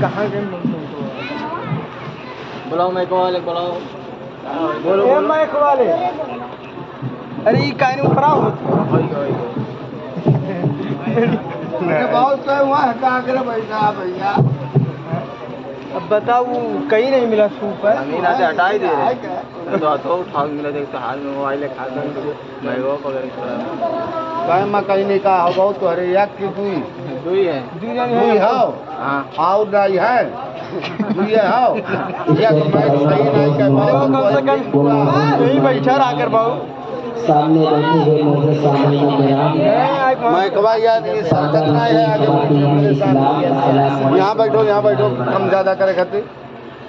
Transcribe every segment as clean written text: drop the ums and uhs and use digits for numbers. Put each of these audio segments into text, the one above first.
کہاں گئے بلاؤ مائک والے بلاؤ بولو مائک والے ارے یہ کہیں اوپر آؤ بہت وہاں ہٹا کر بیٹھا بھیا اب بتاؤ کہیں نہیں ملا سوپ پر ہمیں نہ ہٹا ہی دے رہے تو اٹھاؤ ملا دیکھتے حال میں موبائل کھا کر میں وہ پکڑ میں کہیں نہیں کہا ہو بہت ارے یک کی دوئی ہے دوئی ہاؤ ہاں آؤ نہیں ہے دوئی ہاؤ یک میں صحیح نہیں کہ کم سے کم یہی بیٹھا رہا کر باؤ سامنے بیٹھے ہوئے موجود سامعین کرام میں کہا یار یہ سرکت نہ ہے آگے میرے ساتھ یہاں بیٹھو کم زیادہ کرے کھاتے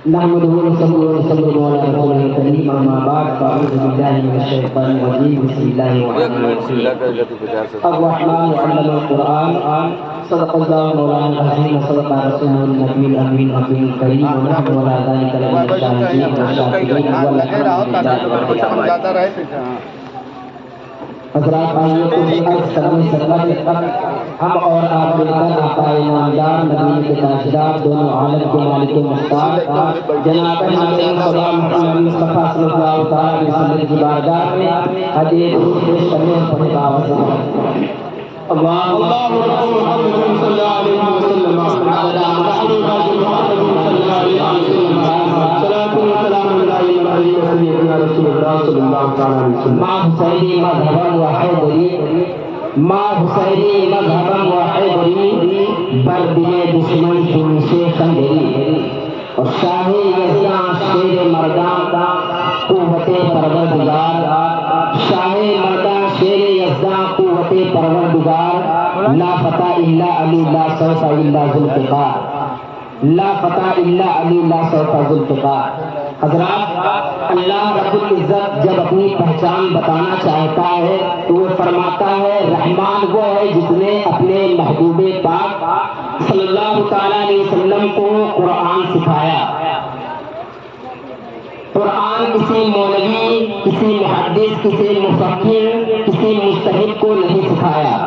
نحمده ونصلي ونسلم على رسوله الكريم اما بعد فاعوذ بالله من الشيطان الرجيم بسم الله الرحمن الرحيم الرحمن علم القرآن صدق الله مولانا العظيم وصدق رسوله النبي الامين النبي الكريم ونحن على ذلك لمن الشاهدين والشاكرين والحمد لله حضرات آئیے کچھ عرض کرنے سے قبل ہم اور آپ مل کر آقا نامدار مدینے کے تاجدار دونوں عالم کے مالک مختار جناب محمد مصطفیٰ صلی اللہ تعالی وسلم کی بارگاہ میں حدیث پیش کرنے پر دعوت اللهم محمد صلی اللہ علیہ وسلم علی محمد صلی اللہ علیہ وسلم صلاۃ و سلام علی سیدنا رسول اللہ صلی اللہ تعالی وسلم ما حسینی مذہبا و حیدری ما حسینی مذہبا و حیدری بر دل دشمن چون سے خنجری اور شاہ یزداں شیر مردان قوت پروردگار شاہ مردان شیر یزداں قوت پروردگار لا فتح الا علی لا سوف الا ذوالفقار لا فتح الا علی لا سوف ذوالفقار حضرات اللہ رب العزت جب اپنی پہچان بتانا چاہتا ہے تو وہ فرماتا ہے رحمان وہ ہے جس نے اپنے محبوب پاک صلی اللہ تعالیٰ علیہ وسلم کو قرآن سکھایا قرآن کسی مولوی کسی محدث کسی مفکر کسی مجتہد کو نہیں سکھایا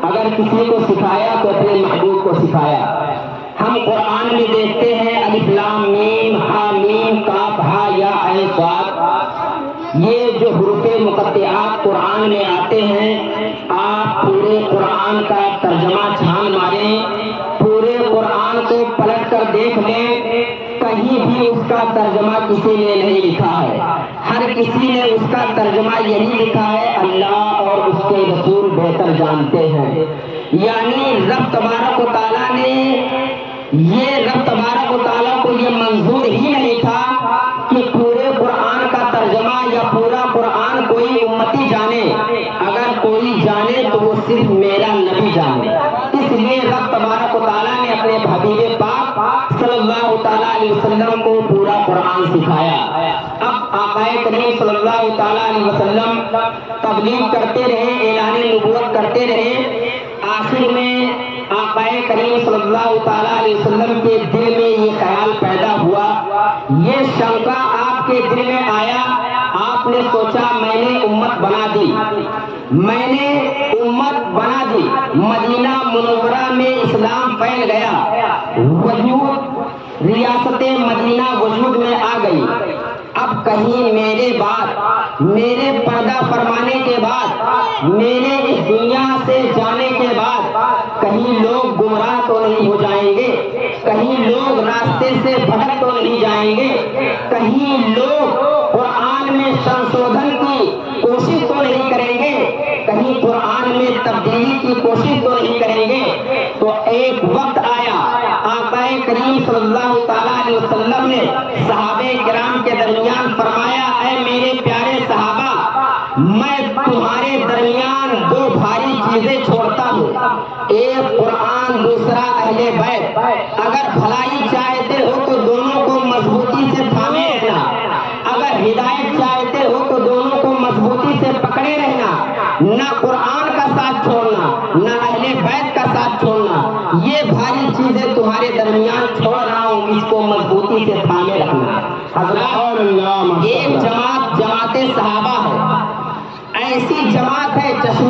اگر کسی کو سکھایا تو اپنے محبوب کو سکھایا ہم قرآن میں دیکھتے ہیں الف لام میم ہا میم کاف ہا یا عین صاد یہ جو حروف مقطعات قرآن میں آتے ہیں آپ پورے قرآن کا ترجمہ چھان ماریں پورے قرآن کو پلٹ کر دیکھ لیں کہیں بھی اس کا ترجمہ کسی نے نہیں لکھا ہے ہر کسی نے اس کا ترجمہ یہی لکھا ہے اللہ اور اس کے رسول بہتر جانتے ہیں یعنی رب تبارک و تعالیٰ نے رب تبارک و تعالیٰ کو یہ منظور ہی نہیں تھا کہ پورے قرآن کا ترجمہ یا پورا قرآن کوئی امتی جانے اگر کوئی جانے تو وہ صرف میرا نبی جانے اس لیے رب تبارک و تعالیٰ نے اپنے حبیب پاک صلی اللہ تعالیٰ علیہ وسلم کو پورا قرآن سکھایا اب آقا کریم صلی اللہ تعالیٰ علیہ وسلم تبلیغ کرتے رہے اعلان نبوت کرتے رہے آخر میں آقا کریم صلی اللہ تعالیٰ علیہ وسلم کے دل میں یہ خیال پیدا ہوا یہ شنکا آپ کے دل میں آیا آپ نے سوچا میں نے امت بنا دی مدینہ منورہ میں اسلام پھیل گیا وجود ریاست مدینہ وجود میں آ گئی اب کہیں میرے بعد میرے پردہ فرمانے کے بعد میرے اس دنیا سے جانے کے بعد کہیں لوگ گمراہ تو نہیں ہو جائیں گے کہیں لوگ راستے سے بھٹک تو نہیں جائیں گے کہیں لوگ قرآن میں سنشودھن کی کوشش تو نہیں کریں گے کہیں قرآن میں تبدیلی کی کوشش تو نہیں کریں گے تو ایک وقت آیا آقا کریم صلی اللہ تعالیٰ علیہ وسلم نے صحابہ کرام کے درمیان فرمایا اے میرے پیارے صحابہ میں تمہارے درمیان دو بھاری چیزیں چھوڑتا ہوں ایک قرآن دوسرا اہل بیت اگر بھلائی چاہتے ہو تو دونوں کو مضبوطی سے تھامے رہنا اگر ہدایت چاہتے ہو تو دونوں کو مضبوطی سے پکڑے رہنا نہ قرآن کا ساتھ چھوڑنا نہ اہل بیت کا ساتھ چھوڑنا یہ بھاری چیزیں تمہارے درمیان چھوڑ رہا ہوں اس کو مضبوطی سے تھامے رکھنا حضرات ایک جماعت صحابہ ہے ایسی جماعت ہے چشمہ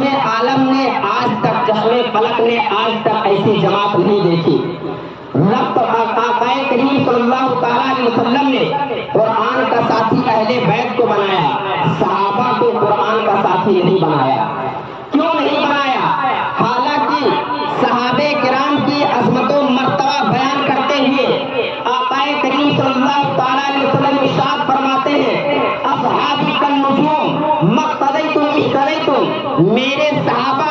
خلق نے آج تک ایسی جماعت نہیں دیکھی۔ رب آقا کریم صلی اللہ تعالیٰ علیہ وسلم نے قرآن کا ساتھی اہل بیت کو بنایا، صحابہ کو قرآن کا ساتھی نہیں بنایا۔ کیوں نہیں بنایا؟ حالانکہ صحابہ کرام کی عظمت و مرتبہ بیان کرتے ہوئے آقا کریم صلی اللہ تعالیٰ علیہ وسلم ارشاد فرماتے ہیں اصحابی کالنجوم مقتدیتم اہتدیتم، میرے صحابہ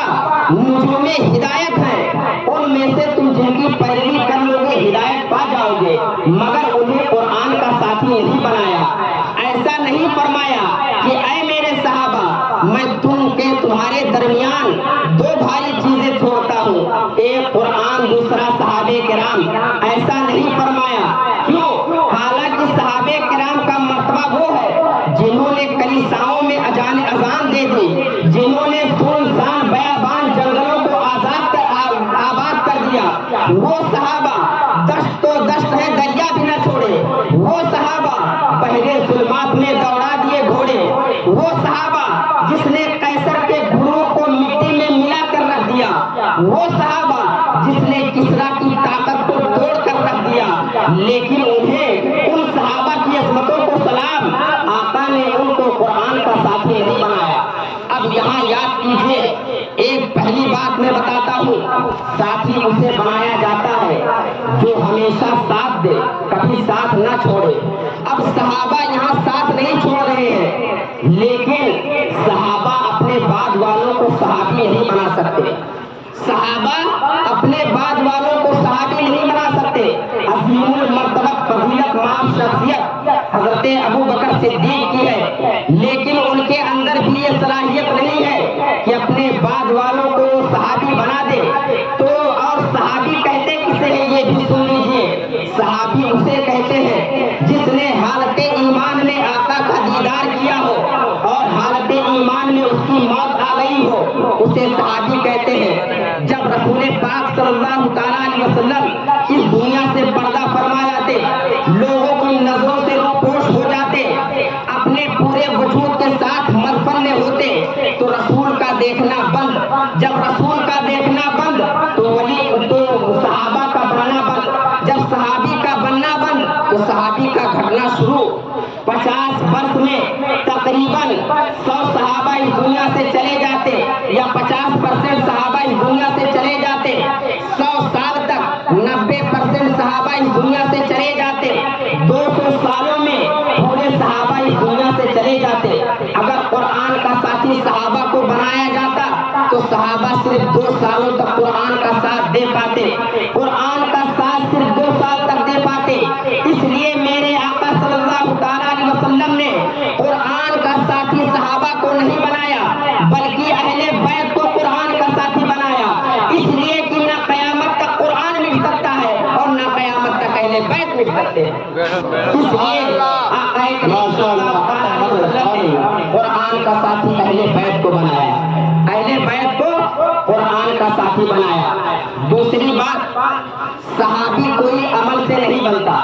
نجوم ہدایت ہیں، ان میں سے تم جن کی پیروی کر لو گے ہدایت پا جاؤ گے، مگر انہیں قرآن کا ساتھی نہیں بنایا۔ ایسا نہیں فرمایا کہ اے میرے صحابہ میں تمہارے درمیان دو بھاری چیزیں چھوڑتا ہوں، ایک قرآن دوسرا صحابہ کرام، ایسا نہیں فرمایا۔ کیوں؟ حالانکہ صحابہ کرام کا مرتبہ وہ ہے جنہوں نے کلیساؤں میں اذان دے دی، جنہوں نے سنسان بیابان جنگلوں کو آباد کر دیا، وہ صحابہ دشت تو دشت ہے دریا بھی نہ چھوڑے، وہ صحابہ بحر ظلمات میں دوڑا دیے گھوڑے، وہ صحابہ جس نے قیصر کے گھوڑوں کو مٹی میں ملا کر رکھ دیا، وہ صحابہ جس نے کسریٰ کی طاقت کو توڑ کر رکھ دیا، لیکن انہیں ان صحابہ کی عظمتوں کو سلام، آقا نے ان کو قرآن کا ساتھی نہیں بنایا۔ اب یہاں یاد کیجئے، ایک پہلی بات میں بتاتا ہوں، ساتھی اسے بنایا جاتا ہے جو ہمیشہ ساتھ دے، کبھی ساتھ نہ چھوڑے۔ اب صحابہ یہاں ساتھ نہیں چھوڑ رہے ہیں، لیکن صحابہ اپنے بعد والوں کو صحابی نہیں بنا سکتے، صحابہ اپنے بعد والوں کو صحابی نہیں بنا سکتے۔ عظیم المرتبہ فضیلت مآب شخصیت حضرت ابو بکر صدیق کی ہے، لیکن ان کے اندر بھی یہ صلاحیت نہیں ہے کہ اپنے بعد والوں کو صحابی بنا دے۔ تو اور صحابی کہتے کسے ہیں یہ بھی سن لیجئے، صحابی اسے کہتے ہیں جس نے حالت ایمان میں آقا کا دیدار کیا ہو اور حالت ایمان میں اس کی موت آ گئی ہو، اسے صحابی کہتے ہیں۔ جب رسول پاک صلی اللہ تعالیٰ علیہ وسلم اس دنیا سے پردہ فرما جاتے، لوگوں کی نظروں سے روپوش ہو جاتے، اپنے پورے وجود کے ساتھ مدفن ہوتے، تو رسول کا دیکھنا بند، جب رسول کا دیکھنا بند تو صحابہ کا بننا بند، جب صحابی کا بننا بند تو صحابی کا گھٹنا شروع۔ 50 برس میں تقریباً 100 صحابہ اس دنیا سے چلے جاتے، یا 50% صحابہ اس دنیا سے چلے جاتے، 100 سال تک 90% صحابہ اس دنیا سے چلے جاتے، 200 سالوں میں پورے صحابہ اس دنیا سے چلے جاتے۔ اگر قرآن کا ساتھی صحابہ کو بنایا جاتا تو صحابہ صرف 2 سالوں تک قرآن کا ساتھ دے پاتے، قرآن کا ساتھ صرف 2 سال تک دے پاتے۔ اس لیے میرے آقا صلی اللہ تعالیٰ علیہ وسلم نے قرآن کا ساتھی صحابہ کو نہیں بنایا، بلکہ اہل بیت کو قرآن کا ساتھی بنایا، اس لیے کہ نہ قیامت تک قرآن مٹ سکتا ہے اور نہ قیامت تک اہل بیت مٹ سکتے ہیں۔ اس لیے آقا کریم صلی اللہ تعالیٰ علیہ وسلم نے قرآن کا ساتھی اہل بیت کو بنایا، اہل بیت کو قرآن کا ساتھی بنایا۔ دوسری بات، صحابی کوئی عمل سے نہیں بنتا،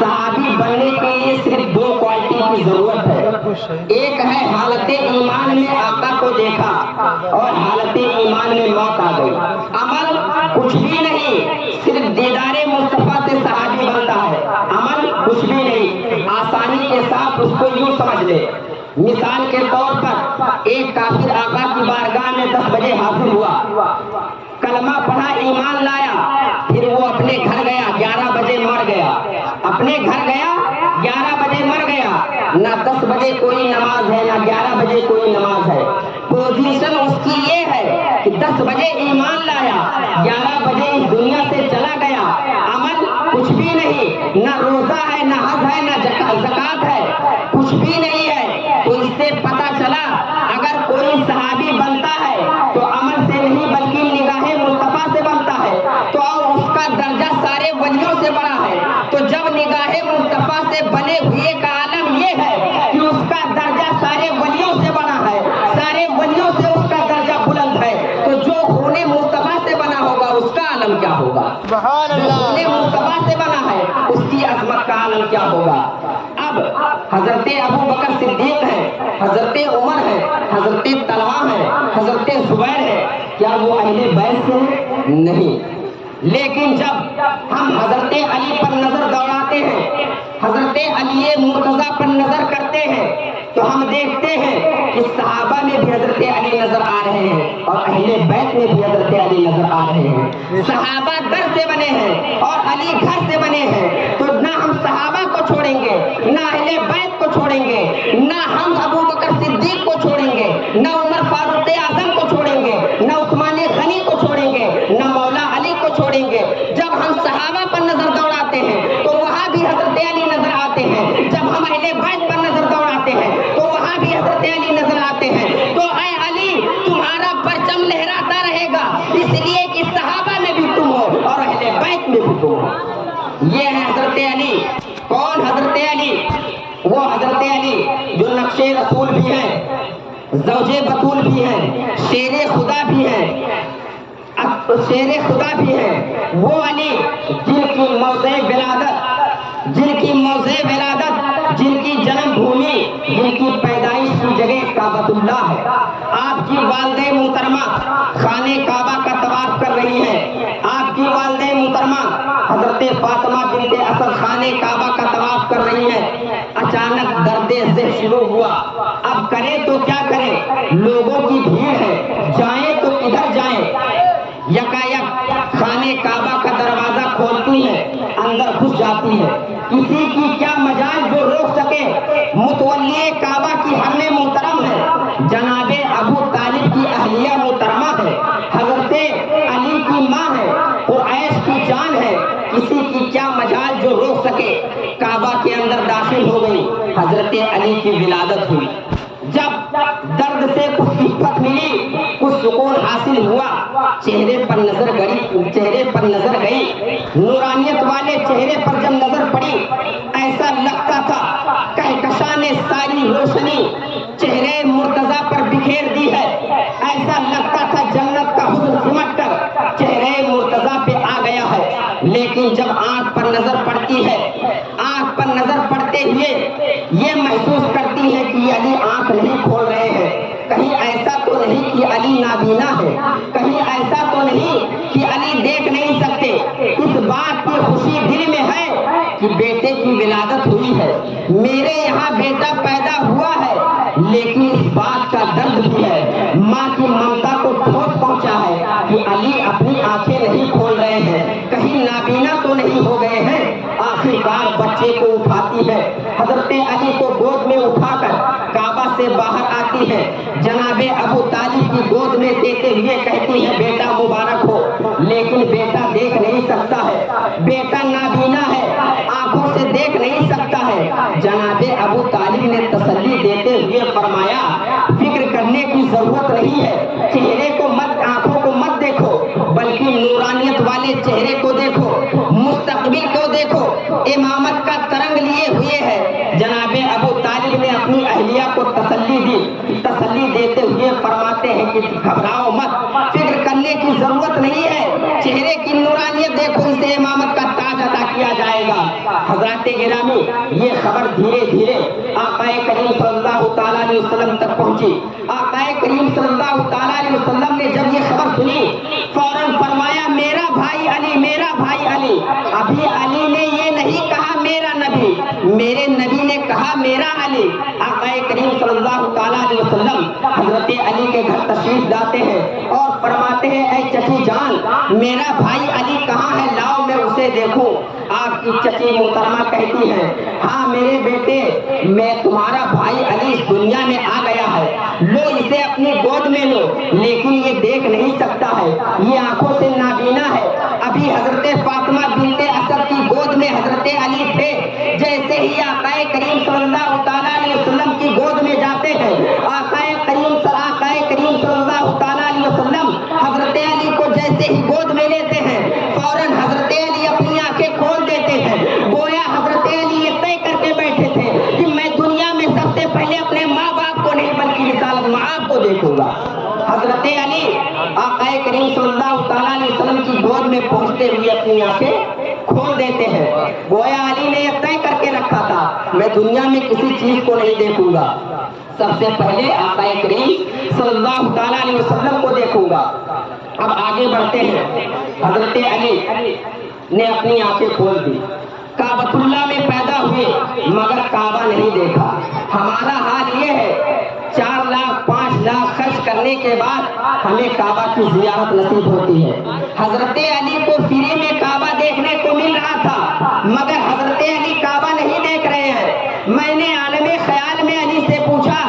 صحابی بننے کے لیے صرف 2 کوالٹی کی ضرورت ہے، ایک ہے حالت ایمان میں آقا کو دیکھا اور حالت ایمان میں موت آ گئی۔ عمل کچھ بھی نہیں، صرف دیدار مصطفیٰ سے صحابی بنتا ہے، عمل کچھ بھی نہیں۔ آسانی کے ساتھ اس کو یوں سمجھ لے، مثال کے طور پر ایک کافر آقا کی بارگاہ میں 10 بجے حاضر ہوا، کلمہ پڑھا، ایمان لایا، پھر وہ اپنے گھر گیا، 11 بجے مر گیا، اپنے گھر گیا 11 بجے مر گیا، نہ 10 بجے کوئی نماز ہے نہ 11 بجے کوئی نماز ہے۔ پوزیشن اس کی یہ ہے کہ 10 بجے ایمان لایا، 11 بجے اس دنیا سے چلا گیا، عمل کچھ بھی نہیں، نہ روزہ ہے نہ حج ہے نہ زکات ہے، کچھ بھی نہیں ہے۔ تو اس سے پتہ چلا اگر کوئی صحابی بنتا ہے تو عمل سے نہیں بلکہ نگاہ مصطفیٰ سے بنتا ہے، تو اس کا درجہ سارے ولیوں سے بڑا ہے۔ تو جب نگاہ مصطفیٰ سے بنے ہوئے کا عالم یہ ہے کہ اس کا درجہ سارے ولیوں سے بڑا ہے، سارے ولیوں سے اس کا درجہ بلند ہے، تو جو خون مصطفیٰ سے بنا ہوگا اس کا عالم کیا ہوگا؟ جو خون مصطفیٰ سے بنا ہے اس کی عظمت کا عالم کیا ہوگا؟ اب حضرت ابو بکر صدیق ہے، حضرت عمر ہے، حضرت طلحہ ہے، حضرت زبیر ہے، کیا وہ اہل بیت سے ہیں؟ نہیں۔ لیکن جب ہم حضرت علی پر نظر دوڑاتے ہیں، حضرت علی مرتضیٰ پر نظر کرتے ہیں، تو ہم دیکھتے ہیں کہ صحابہ میں بھی حضرت علی نظر آ رہے ہیں اور اہل بیت میں بھی حضرت علی نظر آ رہے ہیں۔ صحابہ در سے بنے ہیں اور علی گھر سے بنے ہیں، تو نہ ہم صحابہ کو چھوڑیں گے، نہ اہل بیت کو چھوڑیں گے، نہ ہم ابو بکر صدیق کو چھوڑیں گے، نہ عمر فاروق اعظم کو چھوڑیں گے، نہ عثمان غنی کو چھوڑیں گے، نہ مولا علی کو چھوڑیں گے۔ جب ہم صحابہ پر نظر دوڑاتے ہیں تو وہاں بھی حضرت علی نظر آتے ہیں، جب ہم اہل بیت پر نظر دوڑاتے ہیں تو وہاں بھی حضرت علی نظر آتے ہیں۔ تو اے علی، تمہارا پرچم لہراتا رہے گا، اس لیے کہ صحابہ میں بھی تم ہو اور اہل بیت میں بھی تم ہو۔ یہ ہے حضرت علی۔ کون حضرت علی؟ وہ حضرت علی جو نقش رسول بھی ہیں، زوج بطول بھی ہیں، شیر خدا بھی ہیں، شیر خدا بھی ہیں۔ وہ علی جن کی موضع ولادت، جن کی موضع ولادت، جن کی جنم بھومی، جن کی پیدائش کی جگہ کعبۃ اللہ ہے۔ آپ کی والدہ محترمہ خانہ کعبہ کا طواف کر رہی ہیں، آپ کی والدہ محترمہ حضرت فاطمہ بنت اسد خانہ کعبہ کا طواف کر رہی ہیں۔ اچانک درد ذہ شروع ہوا، اب کریں تو کیا کریں، لوگوں کی بھیڑ ہے، جائیں تو کدھر جائیں۔ یکایک خانہ کعبہ کا دروازہ کھولتی ہے، اندر گھس جاتی ہے۔ کسی کی کیا مجال جو روک سکے؟ متولی کعبہ کی حرم محترم ہے، جناب ابو طالب کی اہلیہ محترمہ ہے، حضرت علی کی ماں ہے، قریش کی جان ہے۔ کسی کی کیا مجال جو روک سکے؟ کعبہ کے اندر داخل ہو گئی، حضرت علی کی ولادت ہوئی۔ جب درد سے کچھ عفت ملی، کچھ سکون حاصل ہوا، چہرے پر نظر گئی، نورانیت والے چہرے پر جب نظر پڑی، ایسا لگتا تھا کہکشاں نے ساری روشنی چہرے مرتضیٰ پر بکھیر دی ہے، ایسا لگتا تھا جنت کا حسن سمٹ کر چہرے مرتضیٰ پہ آ گیا ہے۔ لیکن جب آنکھ پر نظر پڑتی ہے، آنکھ پر نظر پڑتے ہوئے یہ محسوس کرتی ہے کہ یہ علی آنکھ نہیں کھول رہے ہیں، کہیں ایسا تو نہیں کہ علی نابینا ہے، کہیں ایسا تو نہیں کہ علی دیکھ نہیں سکتے۔ اس بات کی خوشی دل میں ہے کہ بیٹے کی ولادت ہوئی ہے، میرے یہاں بیٹا پیدا ہوا ہے، لیکن اس بات کا درد بھی ہے، ماں کی ممتا کو ٹھوس پہنچا ہے کہ علی اپنی آنکھیں نہیں کھول رہے ہیں، کہیں نابینا تو نہیں ہو گئے ہیں۔ آخرکار بچے کو اٹھاتی ہے، حضرت علی کو گود میں اٹھا کر کعبہ سے باہر آتی ہے، جناب ابو طالب کی گود میں دیتے ہوئے کہتی ہے بیٹا مبارک ہو، لیکن بیٹا دیکھ نہیں سکتا ہے، بیٹا نابینا ہے، آنکھوں سے دیکھ نہیں سکتا ہے۔ جناب ابو طالب نے تسلی دیتے ہوئے فرمایا فکر کرنے کی ضرورت نہیں ہے، چہرے کو مت، آنکھوں کو مت دیکھو، بلکہ نورانیت والے چہرے کو دیکھو، مستقبل کو دیکھو، امامت کا ترنگ لیے ہوئے ہے۔ جناب ابو طالب نے اپنی اہلیہ کو تسلی دی، تسلی دیتے ہوئے فرماتے ہیں کہ گھبراؤ مت، فکر کرنے کی ضرورت نہیں ہے، چہرے کی نورانیت دیکھو، اسے امامت کا تاج عطا کیا جائے گا۔ حضرات گرامی، یہ خبر دھیرے دھیرے آقا کریم صلی اللہ تعالیٰ علیہ وسلم تک پہنچی۔ آقا کریم صلی اللہ تعالیٰ علیہ وسلم نے جب یہ خبر سنی، فوراً فرمایا میرا بھائی علی، میرا بھائی علی۔ ابھی علی نے یہ نہیں کہا میرا نبی، میرے نبی نے کہا میرا علی۔ آقا کریم صلی اللہ تعالیٰ علیہ وسلم حضرت علی کے گھر تشریف لاتے ہیں اور فرماتے ہیں اے چچی جان، میرا بھائی علی کہاں ہے، لاؤ میں اسے دیکھوں۔ آپ کی چچی محترمہ کہتی ہیں ہاں میرے بیٹے، میں تمہارا بھائی علی اس دنیا میں آ گیا ہے، لو اسے اپنی گود میں لو، لیکن یہ دیکھ نہیں سکتا ہے، یہ آنکھوں سے نابینا ہے۔ ابھی حضرت فاطمہ بنت اسد کی گود میں حضرت علی تھے، جیسے ہی آقا کریم صلی اللہ تعالیٰ علیہ وسلم کی گود میں جاتے ہیں، آقا کریم صلی اللہ تعالیٰ علیہ وسلم حضرت علی کو جیسے ہی گود میں لیتے ہیں، فوراً حضرت علی اپنی آنکھیں کھول دیتے ہیں، گویا حضرت علی یہ طے کر کے بیٹھے تھے کہ میں دنیا میں سب سے پہلے اپنے ماں باپ کو نہیں بلکہ رسالت مآب کو دیکھوں گا۔ حضرت علی آقا کریم صلی اللہ تعالیٰ علیہ وسلم کی گود میں پہنچتے ہوئے اپنی آنکھیں کھول دیتے ہیں. گویا علی نے یہ طے کر کے رکھا تھا میں دنیا میں کسی چیز کو نہیں دیکھوں گا, سب سے پہلے آقا کریم صلی اللہ تعالیٰ علیہ وسلم کو دیکھوں گا. اب آگے بڑھتے ہیں. حضرت علی نے اپنی آنکھیں کھول دی. کعبۃ اللہ میں پیدا ہوئے مگر کعبہ نہیں دیکھا. ہمارا حال یہ ہے 4 لاکھ 5 لاکھ خرچ کرنے کے بعد ہمیں کعبہ کی زیارت نصیب ہوتی ہے. حضرت علی کو فری میں کعبہ دیکھنے کو مل رہا تھا مگر حضرت علی کعبہ نہیں دیکھ رہے ہیں. میں نے عالم خیال میں علی سے پوچھا,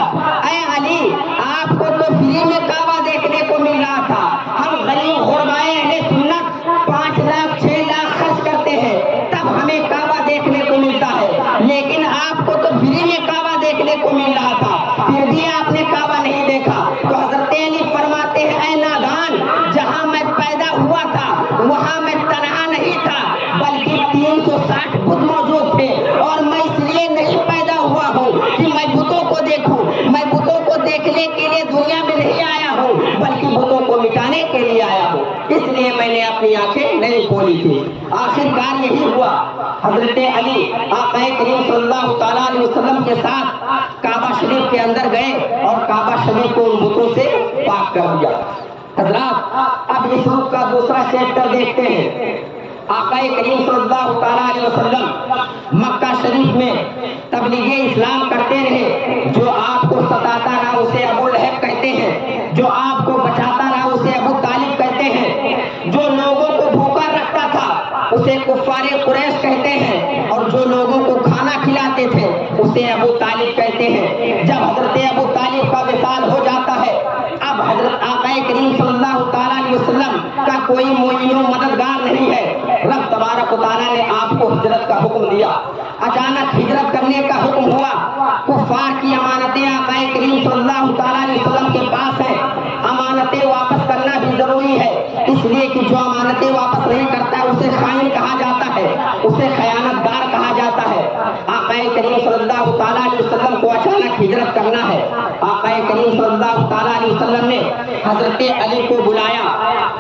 اے علی آپ کو تو فری میں کعبہ دیکھنے کو مل رہا تھا, ہم غریب غربائے اہل سنت 5 لاکھ 6 لاکھ خرچ کرتے ہیں تب ہمیں کعبہ دیکھنے کو ملتا ہے, لیکن آپ کو تو فری میں کعبہ دیکھنے کو مل رہا تھا پھر بھی آپ نے کعبہ نہیں دیکھا. تو حضرت علی فرماتے ہیں, اے نادان, جہاں میں پیدا ہوا تھا وہاں میں تنہا نہیں تھا بلکہ 360 بت موجود تھے, اور میں اس لیے نہیں پیدا ہوا ہوں کہ میں بتوں کو دیکھوں. میں بتوں کو دیکھنے کے لیے دنیا میں نہیں آیا ہوں بلکہ بتوں کو مٹانے کے لیے آیا ہوں, اس لیے میں نے اپنی آنکھیں نہیں کھولی تھی. آخرکار یہی ہوا. حضرت علی آقا کریم صلی اللہ تعالیٰ علیہ وسلم کے ساتھ کعبہ شریف کے اندر گئے اور کعبہ شریف کو ان بتوں سے پاک کر دیا. حضرات اب اس رخ کا دوسرا چیپٹر دیکھتے ہیں. آقا کریم صلی اللہ تعالیٰ علیہ وسلم مکہ شریف میں تبلیغ اسلام کرتے رہے. جو آپ کو ستاتا رہا اسے ابو لہب کہتے ہیں, جو آپ کو بچاتا رہا اسے ابو طالب کہتے ہیں, جو لوگوں کو بھوکا رکھتا تھا اسے کفار قریش کہتے ہیں, اور جو لوگوں کو کھانا کھلاتے تھے اسے ابو طالب کہتے ہیں. جب حضرت ابو طالب کا وصال ہو جاتا ہے اب حضرت آقا کریم صلی اللہ تعالیٰ علیہ وسلم کا کوئی معین و مددگار نہیں ہے. رب تبارک و تعالیٰ نے آپ کو ہجرت کا حکم دیا. اچانک ہجرت کرنے کا حکم ہوا. کفار کی امانتیں آقا کریم صلی اللہ تعالیٰ علیہ وسلم کے پاس ہیں. امانتیں واپس کرنا بھی ضروری ہے, اس لیے کہ جو امانتیں واپس نہیں کرتا ہے اسے خائن کہا جاتا ہے, اسے خیانت گار کہا جاتا ہے. آقا کریم صلی اللہ تعالیٰ علیہ وسلم کو اچانک ہجرت کرنا ہے. آقا کریم صلی اللہ تعالیٰ علیہ وسلم نے حضرت علی کو بلایا.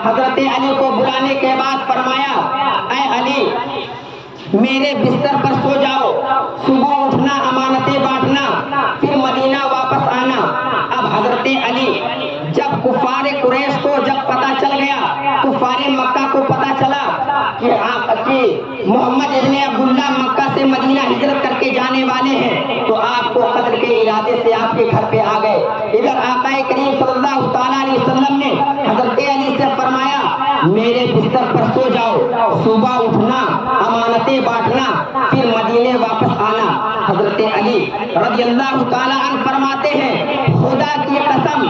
حضرت علی کو بلانے کے بعد فرمایا, اے علی میرے بستر پر سو جاؤ, صبح اٹھنا امانتیں بانٹنا پھر مدینہ واپس آنا. اب حضرت علی جب کفار قریش کو جب پتہ چل گیا, کفار مکہ کو پتہ چلا کہ محمد ابن عبداللہ مکہ سے مدینہ ہجرت کر کے جانے والے ہیں, تو آپ کو قتل کے ارادے سے آپ کے گھر پہ آ گئے. ادھر آقا کریم صلی اللہ تعالیٰ علیہ وسلم نے حضرت علی سے فرمایا, میرے بستر پر سو جاؤ, صبح اٹھنا امانتیں بانٹنا پھر مدینے واپس آنا. حضرت علی رضی اللہ تعالیٰ عنہ فرماتے ہیں, خدا کی قسم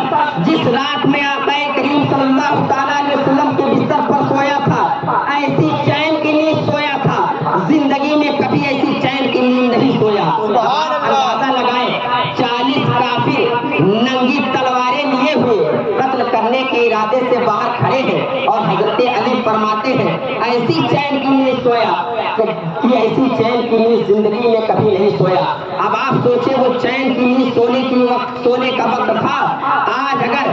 جس رات میں آقا کریم صلی اللہ تعالیٰ علیہ وسلم کے بستر پر سویا تھا ایسی چین کی نیند سویا تھا, زندگی میں کبھی ایسی چین کی نیند نہیں سویا. اندازہ لگائیں 40 کافر ننگی تلواریں لیے ہوئے قتل کرنے کے ارادے سے باہر کھڑے ہیں, اور حضرت علی فرماتے ہیں ایسی چین کی نیند سویا کہ ایسی چین کی نیند زندگی میں کبھی نہیں سویا. اب آپ سوچیں وہ چین کی نیند سونے کا وقت تھا. آج اگر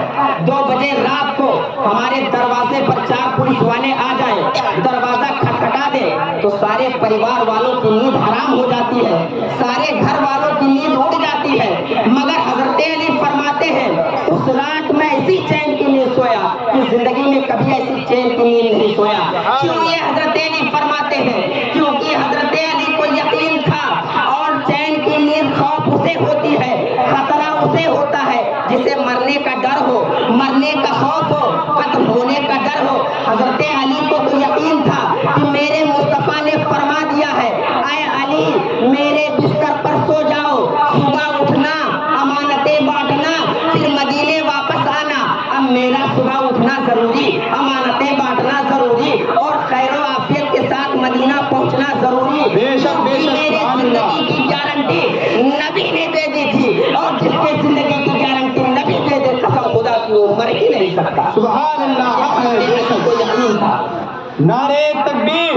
2 بجے رات کو ہمارے دروازے پر 4 پولیس والے آ جائیں, دروازہ کھٹکھٹا دیں, تو سارے پریوار والوں کی نیند حرام ہو جاتی ہے, سارے گھر والوں کی نیند اڑ جاتی ہے. مگر حضرت علی فرماتے ہیں اس رات میں ایسی چین کی نیند سویا کہ زندگی میں کبھی ایسی چین کی نیند نہیں سویا. کیوں یہ حضرت علی فرماتے ہیں؟ کیونکہ حضرت علی کو یقین تھا, اور چین کی نیند خوف اسے ہوتی ہے, خطرہ اسے ہوتا ہے جسے مرنے کا ڈر ہو, مرنے کا خوف ہو, قتل ہونے کا ڈر ہو. حضرت علی کو تو یقین تھا کہ میرے مصطفیٰ نے فرما دیا ہے, اے علی میرے بستر پر سو جاؤ, صبح اٹھنا امانتیں بانٹنا پھر مدینے واپس آنا. اب میرا صبح اٹھنا ضروری, امانتیں بانٹنا ضروری, اور خیر و عافیت کے ساتھ مدینہ پہنچنا ضروری. میرے زندگی کی گارنٹی نبی نے دے دی تھی, اور جس کے زندگی کی گارنٹی نبی دے دے قسم خدا کی وہ مر ہی نہیں سکتا. سبحان اللہ. کو یقین تھا. نعرے تکبیر,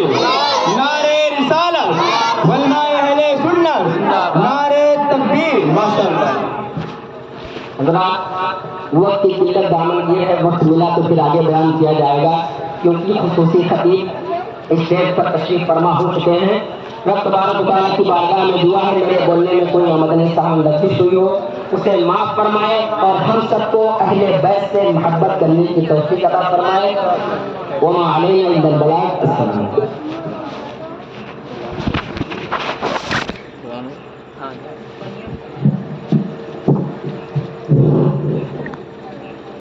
نعرے رسالت, علماء اہل سنت, نعرے تکبیر. ماشاءاللہ. حضرات وقت کی قلت دامن یہ ہے, وقت ملا تو پھر آگے بیان کیا جائے گا, کیونکہ خصوصی خطیب اسٹیج پر تشریف فرما ہو چکے ہیں. رب تبارک و تعالیٰ کی بارگاہ میں دعا ہے میرے بولنے میں کوئی مدنی صاحب لطیف ہوئی ہو اسے معاف فرمائے اور ہم سب کو اہل بیت سے محبت کرنے کی توفیق عطا فرمائے. وما علینا الا البلاغ. السلام علیکم. ہاں